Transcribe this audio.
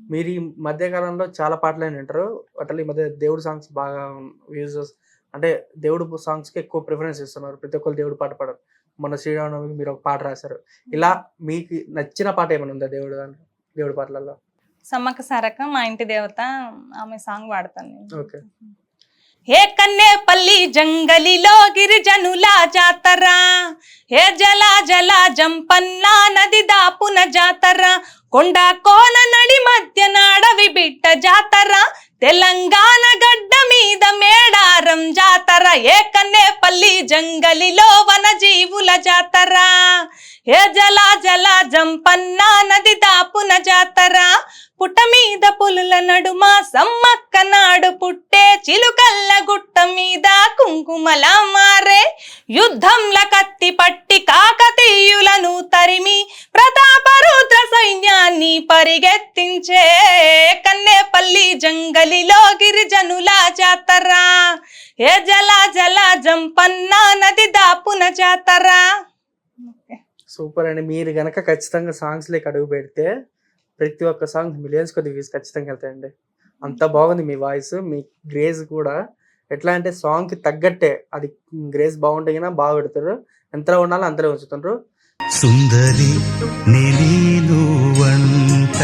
మీరు ఈ మధ్య కాలంలో చాలా పాటలైన వింటారు. వాటిలో ఈ మధ్య దేవుడి సాంగ్స్ బాగా వ్యూసెస్ అంటే దేవుడు సాంగ్స్‌కి ఎక్కువ ప్రిఫరెన్స్ ఇస్తున్నారు. ప్రతి ఒక్కళ్ళు దేవుడి పాట పాడరు. మొన్న శ్రీరామనవమికి మీరు ఒక పాట రాశారు. ఇలా మీకు నచ్చిన పాట ఏమైనా ఉందా దేవుడి పాటలలో? సమ్మక్క సారక్క మా ఇంటి దేవత ఆమె సాంగ్ పాడతాను నేను. ఓకే. హే కన్నేపల్లి జంగలిలో గిరిజనుల జాతర, హే జల జల జంపన్న నది దాపున జాతర, కొండ కోన నడి మధ్య నాడవి బిడ్డ జాతర, తెలంగాణ గడ్డ మీద మేడారం జాతర, ఏ కన్నేపల్లి జంగలిలో వన జీవుల జాతర, హే జల జల జంపన్న నది దాపున జాతర, పుట్ట మీద పులుల నడుమ సమ్మక్క నాడు పుట్టే, చిలుకల్ల గుట్ట మీద కుంకుమల మారే, యుద్ధంల కత్తి పట్టి కాకతీయులను తరిమి ప్రతాపరుద్ర సైన్యాన్ని పరిగెత్తించే, కన్నేపల్లి జంగలిలో గిరిజనుల జాతర, ఏ జల జల జంపన్న నది దాపున జాతర. సూపర్ అండి. మీరు గనక ఖచ్చితంగా సాంగ్స్‌లోకి అడుగు పెడితే ప్రతి ఒక్క సాంగ్ మిలియన్స్ కొద్ది వ్యూస్ ఖచ్చితంగా వెళ్తాయండి. అంత బాగుంది మీ వాయిస్, మీ గ్రేస్ కూడా. ఎట్లా అంటే సాంగ్‌కి తగ్గట్టే అది గ్రేస్ బాగుంటే గిన బాగా పెడతారు. ఎంతలో ఉండాలో అంతలో ఉంచుతుండ్రు. సుందరి నీలి నువ్వంట